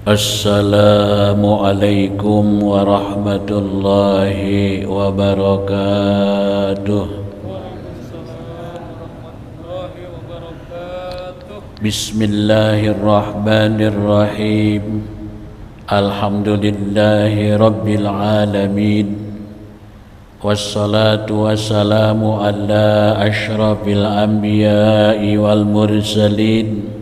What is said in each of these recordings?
Assalamualaikum warahmatullahi wabarakatuh. Bismillahirrahmanirrahim. Alhamdulillahi rabbil alamin. Wassalatu wassalamu ala asyrafil anbiya'i wal mursalin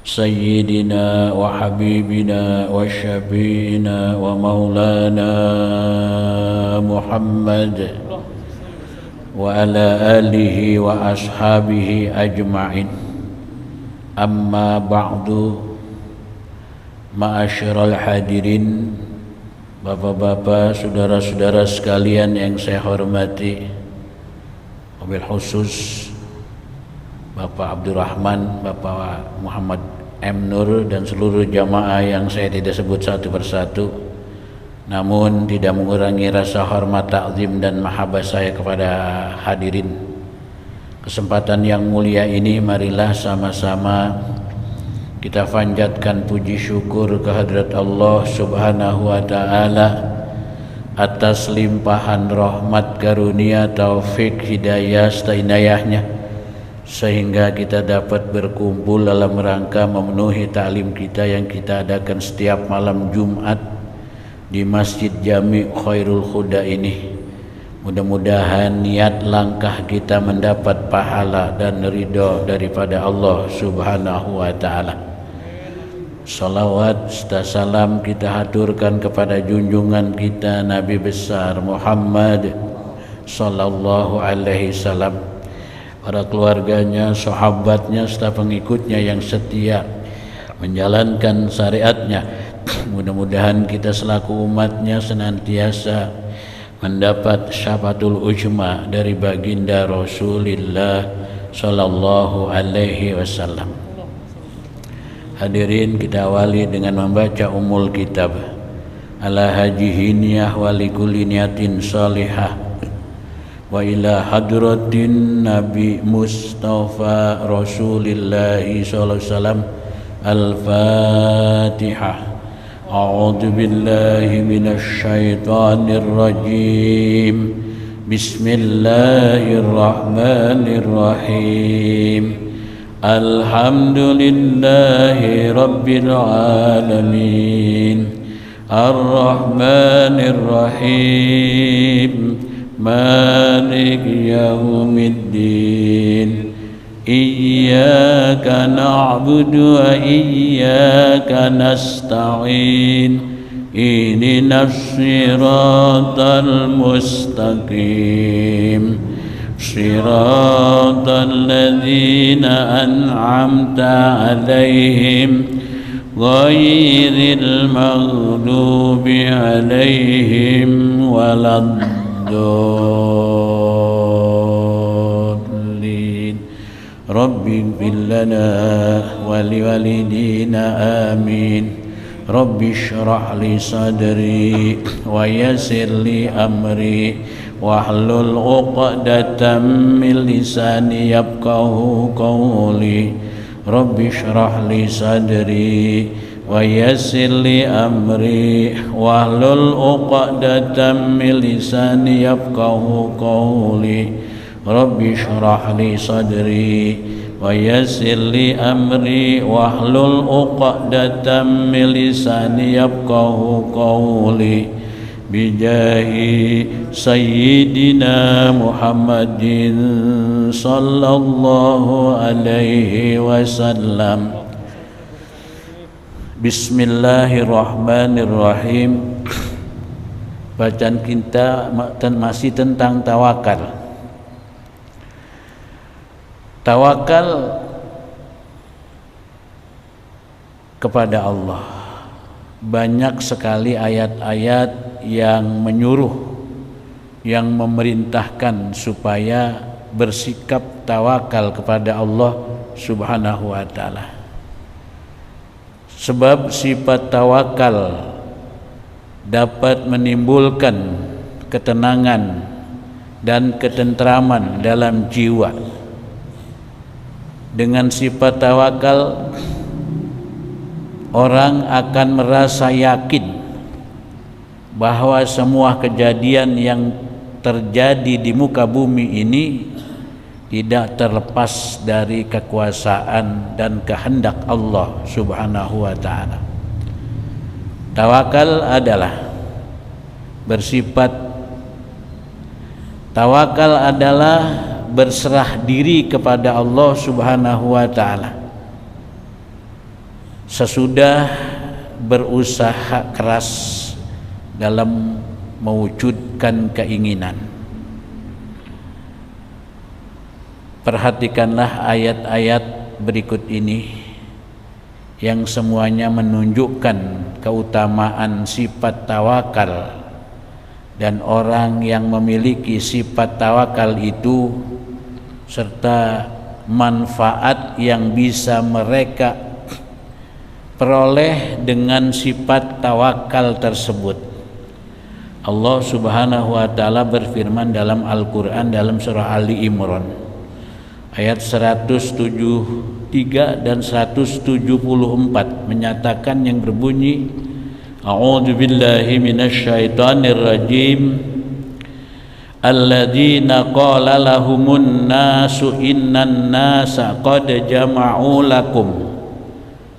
Sayyidina wa habibina wa syafi'ina wa maulana Muhammad wa ala alihi wa ashabihi ajma'in. Amma ba'du, ma'asyiral hadirin, bapak-bapak, saudara-saudara sekalian yang saya hormati, wabil khusus Bapak Abdurrahman, Bapak Muhammad M. Nur, dan seluruh jamaah yang saya tidak sebut satu persatu, namun tidak mengurangi rasa hormat, takzim dan mahabbah saya kepada hadirin. Kesempatan yang mulia ini marilah sama-sama kita panjatkan puji syukur kehadrat Allah Subhanahu wa Ta'ala atas limpahan rahmat, karunia, taufik, hidayah, inayahnya, sehingga kita dapat berkumpul dalam rangka memenuhi taklim kita yang kita adakan setiap malam Jumat di Masjid Jami' Khairul Huda ini. Mudah-mudahan niat langkah kita mendapat pahala dan ridho daripada Allah Subhanahu wa Ta'ala. Salawat serta salam kita haturkan kepada junjungan kita Nabi besar Muhammad sallallahu alaihi wasallam, para keluarganya, sahabatnya, serta pengikutnya yang setia menjalankan syariatnya. Mudah-mudahan kita selaku umatnya senantiasa mendapat syafaatul ujma dari baginda Rasulullah sallallahu alaihi wasallam. Hadirin, kita awali dengan membaca umul kitab. Ala hajihi niyah wa likulli niyatin salihah wa ila hadratin Nabi Mustafa Rasulillah sallallahu alaihi wasallam. Al-Fatihah. A'udzu billahi minasy syaithanir rajim. Bismillahirrahmanirrahim. Alhamdulillahi rabbil alamin. Ar-Rahmanir Rahim. Malik yaumiddin. Iyyaka na'budu wa iyyaka nasta'in. Ihdinas siratal mustaqim. Siratal ladzina an'amta 'alaihim ghairil maghdubi 'alaihim waladdallin. Rabbi ighfir lana wa liwalidina amin. Rabbi shrah li sadri wa yassir li amri wahlul 'uqdatam min lisani yafqahu qawli. Rabbi shrah li sadri wa yassir li amri wahlul 'uqdatam min lisani yafqahu qawli. Rabbi shrah li sadri wa yassir li amri wahlul 'uqdatam min lisani yafqahu qawli. Bijahi Sayyidina Muhammadin sallallahu alaihi wasallam. Bismillahirrahmanirrahim. Bacaan kita masih tentang tawakal. Tawakal kepada Allah. Banyak sekali ayat-ayat yang menyuruh, yang memerintahkan supaya bersikap tawakal kepada Allah Subhanahu wa Ta'ala. Sebab sifat tawakal dapat menimbulkan ketenangan dan ketentraman dalam jiwa. Dengan sifat tawakal orang akan merasa yakin bahwa semua kejadian yang terjadi di muka bumi ini tidak terlepas dari kekuasaan dan kehendak Allah Subhanahu wa ta'ala. Tawakal adalah berserah diri kepada Allah Subhanahu wa ta'ala sesudah berusaha keras dalam mewujudkan keinginan. Perhatikanlah ayat-ayat berikut ini yang semuanya menunjukkan keutamaan sifat tawakal, dan orang yang memiliki sifat tawakal itu serta manfaat yang bisa mereka peroleh dengan sifat tawakal tersebut. Allah Subhanahu wa ta'ala berfirman dalam Al-Quran dalam surah Ali Imran ayat 173 dan 174 menyatakan yang berbunyi, A'udzu billahi minasyaitonir rajim. Alladzina qala lahumun nasu innan nasa qad jama'u lakum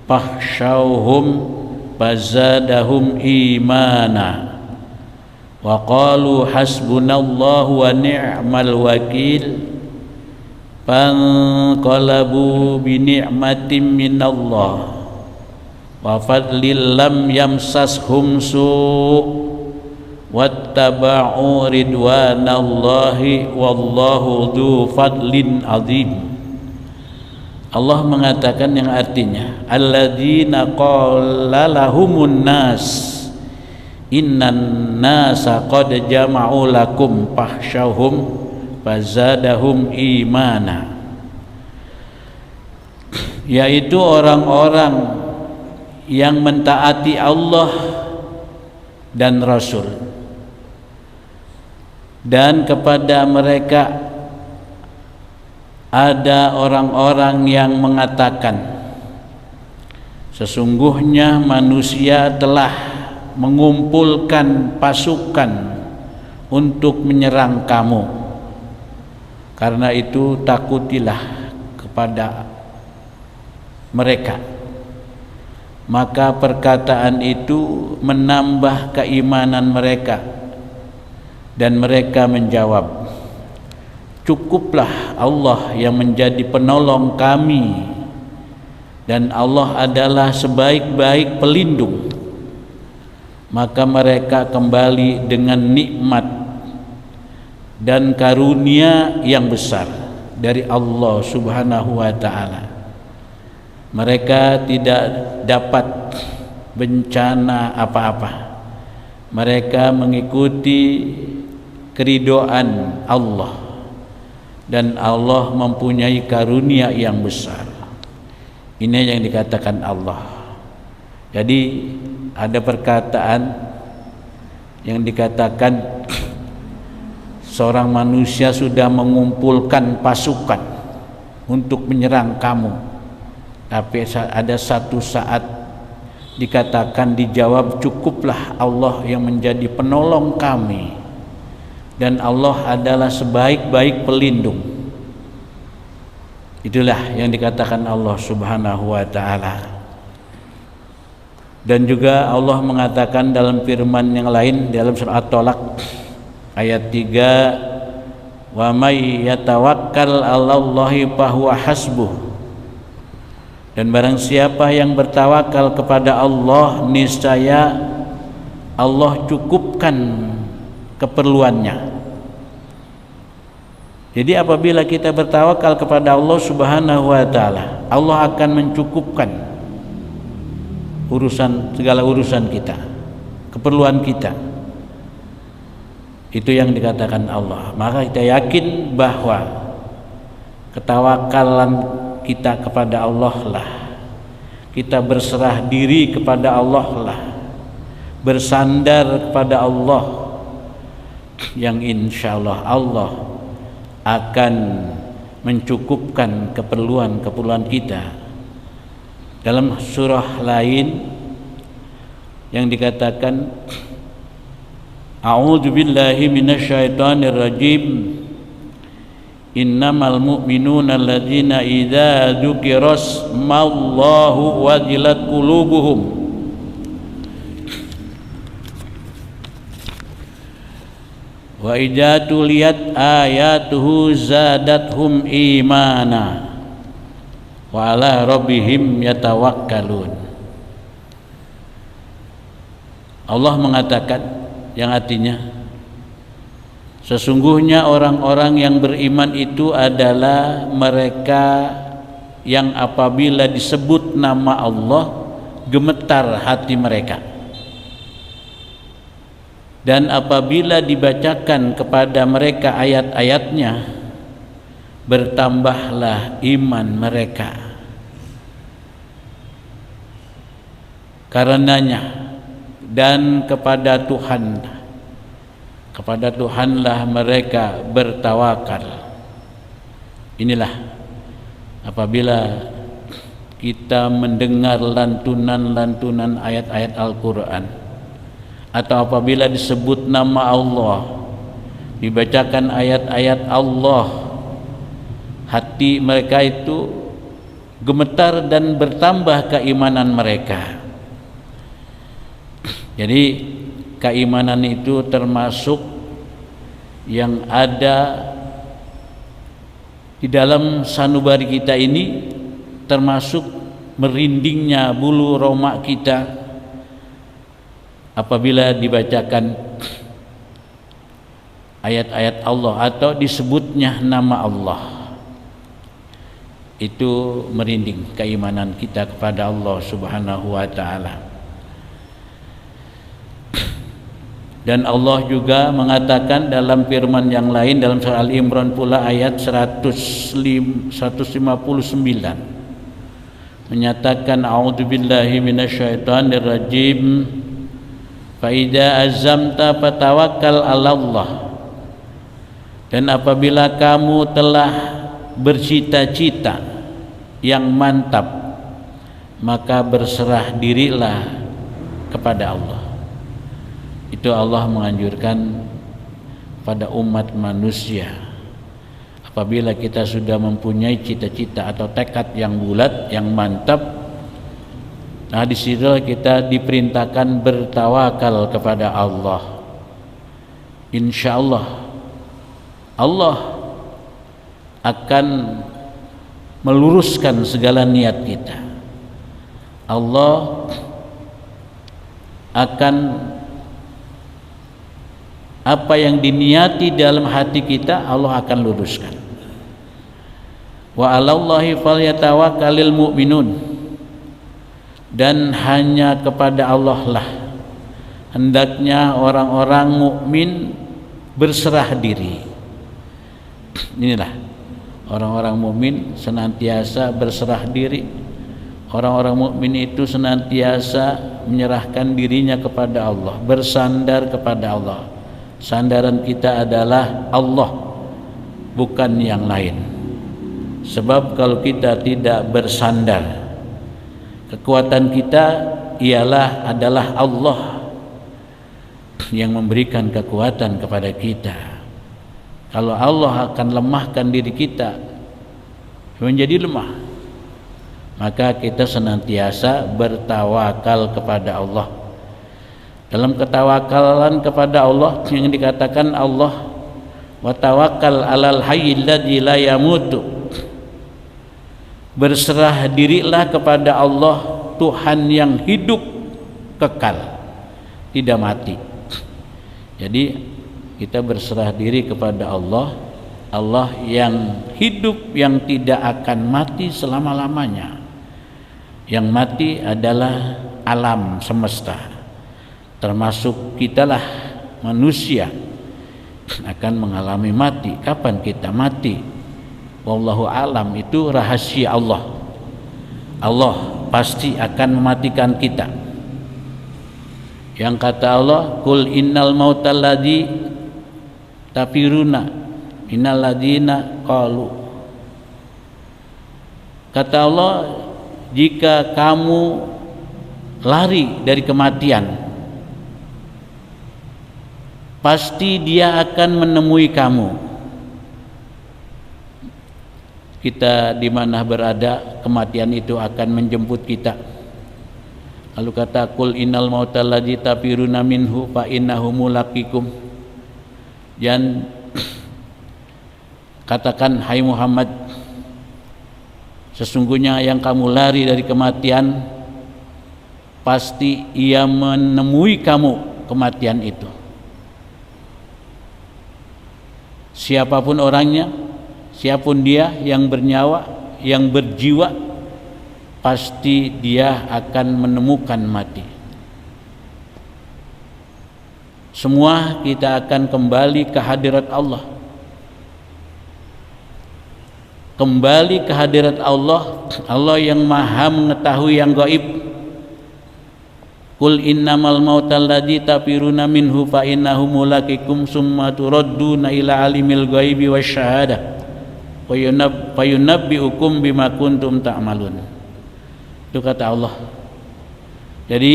fakhshawhum fazadahum imana wa qalu hasbunallahu wa ni'mal wakil fanqalabu bi ni'matin minallah wa fadlil lam yamsashum su' wattaba'u ridwanallahi wallahu dzu fadlin azim. Allah mengatakan yang artinya alladzina qala lahumun nas innan nasa qad jama'u lakum fakhshawhum fazadahum imana, yaitu orang-orang yang mentaati Allah dan Rasul, dan kepada mereka ada orang-orang yang mengatakan sesungguhnya manusia telah mengumpulkan pasukan untuk menyerang kamu, karena itu takutilah kepada mereka. Maka perkataan itu menambah keimanan mereka, dan mereka menjawab, cukuplah Allah yang menjadi penolong kami, dan Allah adalah sebaik-baik pelindung. Maka mereka kembali dengan nikmat dan karunia yang besar dari Allah Subhanahu wa ta'ala. Mereka tidak dapat bencana apa-apa. Mereka mengikuti keridhaan Allah, dan Allah mempunyai karunia yang besar. Ini yang dikatakan Allah. Jadi ada perkataan yang dikatakan seorang manusia sudah mengumpulkan pasukan untuk menyerang kamu, tapi ada satu saat dikatakan, dijawab, cukuplah Allah yang menjadi penolong kami, dan Allah adalah sebaik-baik pelindung. Itulah yang dikatakan Allah Subhanahu wa ta'ala. Dan juga Allah mengatakan dalam firman yang lain dalam surah At-Talaq ayat 3, wa may yatawakkal 'alallahi fahuwa hasbuh, dan barang siapa yang bertawakal kepada Allah, niscaya Allah cukupkan keperluannya. Jadi apabila kita bertawakal kepada Allah Subhanahu wa ta'ala, Allah akan mencukupkan segala urusan kita, keperluan kita. Itu yang dikatakan Allah. Maka kita yakin bahwa ketawakalan kita kepada Allah lah, kita berserah diri kepada Allah lah, bersandar kepada Allah, yang insyaallah Allah akan mencukupkan keperluan kita. Dalam surah lain yang dikatakan A'udzu billahi minasyaitonir rajim. Innamal mu'minuna alladzina idza dzukirasmallahu wajilat qulubuhum wa idza tuliyat ayatuhu zadathum imana wa ala rabbihim yatawakkalun. Allah mengatakan, yang artinya sesungguhnya orang-orang yang beriman itu adalah mereka yang apabila disebut nama Allah gemetar hati mereka, dan apabila dibacakan kepada mereka ayat-ayatnya bertambahlah iman mereka. Karenanya dan kepada Tuhanlah mereka bertawakal. Inilah apabila kita mendengar lantunan-lantunan ayat-ayat Al-Quran, atau apabila disebut nama Allah, dibacakan ayat-ayat Allah, hati mereka itu gemetar dan bertambah keimanan mereka. Jadi keimanan itu termasuk yang ada di dalam sanubari kita ini, termasuk merindingnya bulu roma kita apabila dibacakan ayat-ayat Allah atau disebutnya nama Allah. Itu merinding keimanan kita kepada Allah Subhanahu wa ta'ala. Dan Allah juga mengatakan dalam firman yang lain dalam surah Al-Imran pula ayat 159 menyatakan a'udzubillahi minasyaitonir rajim fa idza azamta fatawakkal 'alallah. Dan apabila kamu telah bercita-cita yang mantap, maka berserah dirilah kepada Allah. Itu Allah menganjurkan pada umat manusia, apabila kita sudah mempunyai cita-cita atau tekad yang bulat, yang mantap, nah di situ kita diperintahkan bertawakal kepada Allah. Insya Allah Allah akan meluruskan segala niat kita. Allah akan apa yang diniati dalam hati kita, Allah akan luruskan. Wa 'alallahi falyatawakkalul mu'minun. Dan hanya kepada Allah lah hendaknya orang-orang mukmin berserah diri. Inilah orang-orang mukmin senantiasa berserah diri. Orang-orang mukmin itu senantiasa menyerahkan dirinya kepada Allah, bersandar kepada Allah. Sandaran kita adalah Allah, bukan yang lain. Sebab kalau kita tidak bersandar, kekuatan kita adalah Allah yang memberikan kekuatan kepada kita. Kalau Allah akan lemahkan diri kita menjadi lemah, maka kita senantiasa bertawakal kepada Allah. Dalam ketawakalan kepada Allah yang dikatakan Allah wa tawakkal 'alal hayyil ladzi la yamutu. Berserah dirilah kepada Allah, Tuhan yang hidup kekal, tidak mati. Jadi kita berserah diri kepada Allah, Allah yang hidup, yang tidak akan mati selama-lamanya. Yang mati adalah alam semesta, termasuk kitalah manusia akan mengalami mati. Kapan kita mati? Wallahu alam, itu rahasia Allah. Allah pasti akan mematikan kita. Yang kata Allah, kul innal mautal ladzi tafiruna innal ladzina qalu. Kata Allah, jika kamu lari dari kematian, pasti dia akan menemui kamu. Kita di mana berada, kematian itu akan menjemput kita. Lalu kata, qul innal mautal ladzi tafiruna minhu fa innahu mulaqikum. Dan katakan, hai Muhammad, sesungguhnya yang kamu lari dari kematian, pasti ia menemui kamu kematian itu. Siapapun orangnya, siapapun dia yang bernyawa, yang berjiwa, pasti dia akan menemukan mati. Semua kita akan kembali ke hadirat Allah. Kembali ke hadirat Allah, Allah yang maha mengetahui yang gaib. Qul innamal mautal ladzi tafiruna minhu fa innahu mulaqikum summa turadduna ila alimil ghaibi wasyahadah wa yunabbiukum bima kuntum ta'malun. Itu kata Allah. Jadi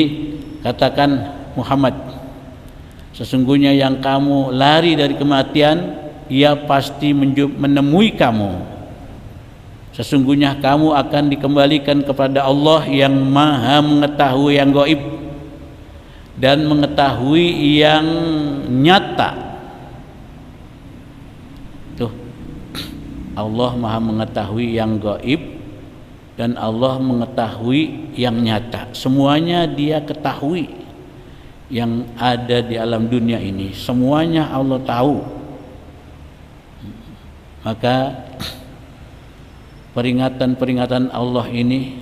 katakan, Muhammad, sesungguhnya yang kamu lari dari kematian, ia pasti menemui kamu. Sesungguhnya kamu akan dikembalikan kepada Allah yang maha mengetahui yang gaib dan mengetahui yang nyata. Tuh, Allah maha mengetahui yang gaib dan Allah mengetahui yang nyata. Semuanya dia ketahui yang ada di alam dunia ini, semuanya Allah tahu. Maka peringatan-peringatan Allah ini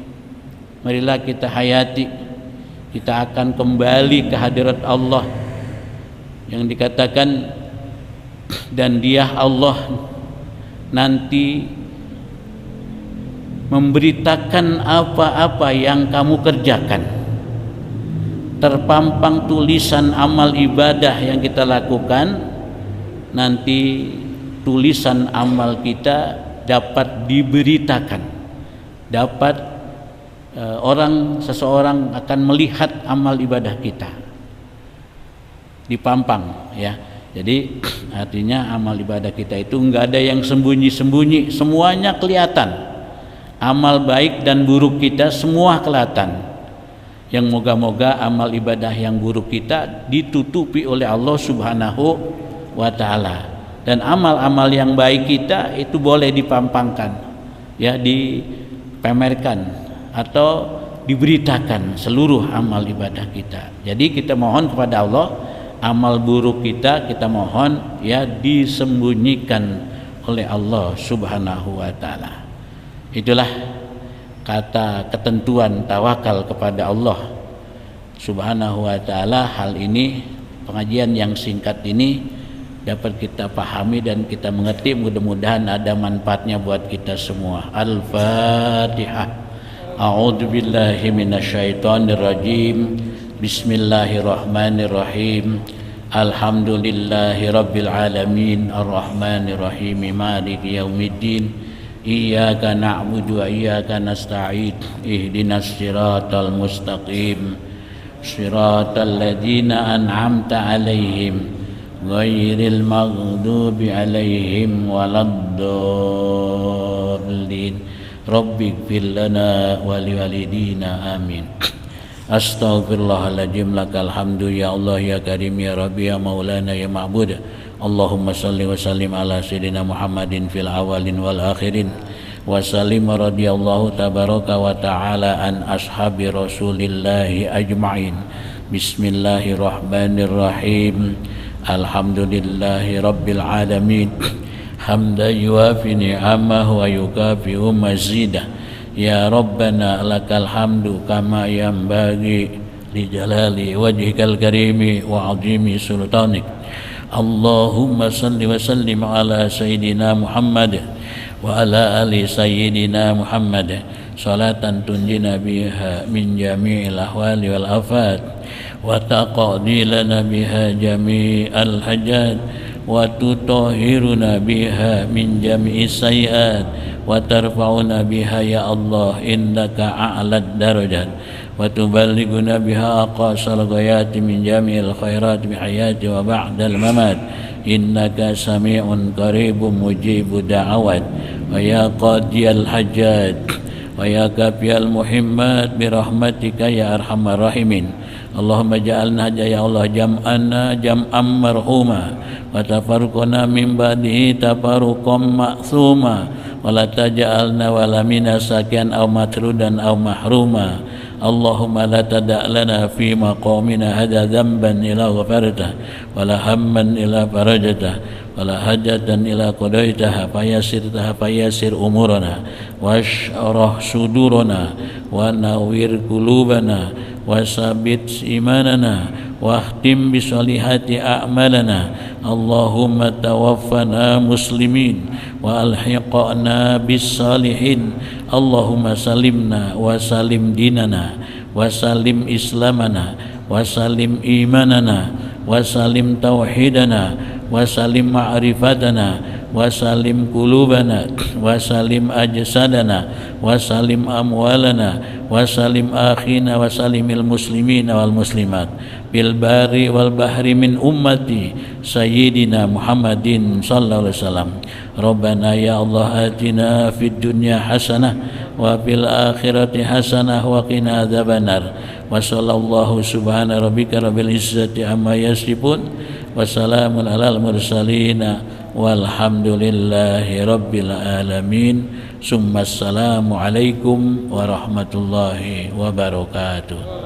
marilah kita hayati. Kita akan kembali ke hadirat Allah yang dikatakan, dan Dia Allah nanti memberitakan apa-apa yang kamu kerjakan. Terpampang tulisan amal ibadah yang kita lakukan, nanti tulisan amal kita dapat diberitakan, dapat seseorang akan melihat amal ibadah kita dipampang, ya. Jadi artinya amal ibadah kita itu enggak ada yang sembunyi-sembunyi, semuanya kelihatan. Amal baik dan buruk kita semua kelihatan. Yang moga-moga amal ibadah yang buruk kita ditutupi oleh Allah Subhanahu wa taala. Dan amal-amal yang baik kita itu boleh dipampangkan, ya, dipamerkan atau diberitakan seluruh amal ibadah kita. Jadi kita mohon kepada Allah, amal buruk kita mohon ya disembunyikan oleh Allah Subhanahu wa taala. Itulah kata ketentuan tawakal kepada Allah Subhanahu wa taala. Hal ini, pengajian yang singkat ini dapat kita pahami dan kita mengerti, mudah-mudahan ada manfaatnya buat kita semua. Al-Fatihah. A'udzubillahi minasyaitonirrajim. Bismillahirrahmanirrahim. Alhamdulillahi rabbil alamin, arrahmanirrahim, maliki yaumiddin. Iyyaka na'budu wa iyyaka nasta'in. Ihdinas siratal mustaqim. Siratal ladzina an'amta 'alaihim ghairil maghdubi 'alaihim waladdallin. Rabbighfir lana wa liwalidina amin. Astaghfirullahaladzim, lakal hamdu ya Allah ya Karim ya Rabbi ya Maulana ya Ma'bud. Allahumma salli wa sallim ala sayyidina Muhammadin fil awalin wal akhirin wa sallim radhiyallahu tabaraka wa ta'ala an ashabi rasulillahi ajma'in. Bismillahirrahmanirrahim. Alhamdulillahi rabbil alamin. Hamdan yuafi ni'amahu wa yukafi'u mazidah. Ya Rabbana lakal hamdu kama yanbaghi li jalali wajhikal karimi wa azimi sultanik. Allahumma salli wa sallim ala sayyidina Muhammad wa ala ali sayyidina Muhammad salatan tunjina biha min jami'il ahwali wal afat wa taqdi lana biha jami'al hajat wa tutahhiruna biha min jami'is sayyi'at وترفعنا بها يا الله إنك أعلى الدرجات وتبلغنا بها أقصى الغايات من جميع الخيرات بحياة وبعد الممات إنك سميع قريب مجيب دعوات ويا قاضي الحاجات ويا كافي المحمات برحمتك يا أرحم الراحمين اللهم اجعلنا يا الله جمعنا جمعا مرحوما وتفرقنا من بعده تفرقا معصوما ولا تجعلنا ولا منا ساكن أو مطرودا أو محروما اللهم لا تدع لنا في مقامنا هذا ذنبا إلا غفرته ولا هما إلا فرجته ولا حاجة إلا قضيتها فيسر أمورنا واشرح صدورنا ونوّر قلوبنا وثبت إيماننا واختم بصالحات أعمالنا اللهم توفنا مسلمين وألحقنا بالصالحين اللهم سلمنا وسلم ديننا وسلم إسلامنا وسلم إيماننا وسلم توحيدنا وسلم معرفتنا وسلم قلوبنا وسلم أجسادنا وسلم أموالنا وسلم آخينا وسلم المسلمين والمسلمات بالبر والبحر من أمتي سيدنا محمد صلى الله عليه وسلم ربنا يا الله آتنا في الدنيا حسنة وفي الآخرة حسنة وقنا عذاب النار وصلى الله سبحان ربك رب العزة عما يصفون وسلام على المرسلين والحمد لله رب العالمين ثم السلام عليكم ورحمة الله وبركاته.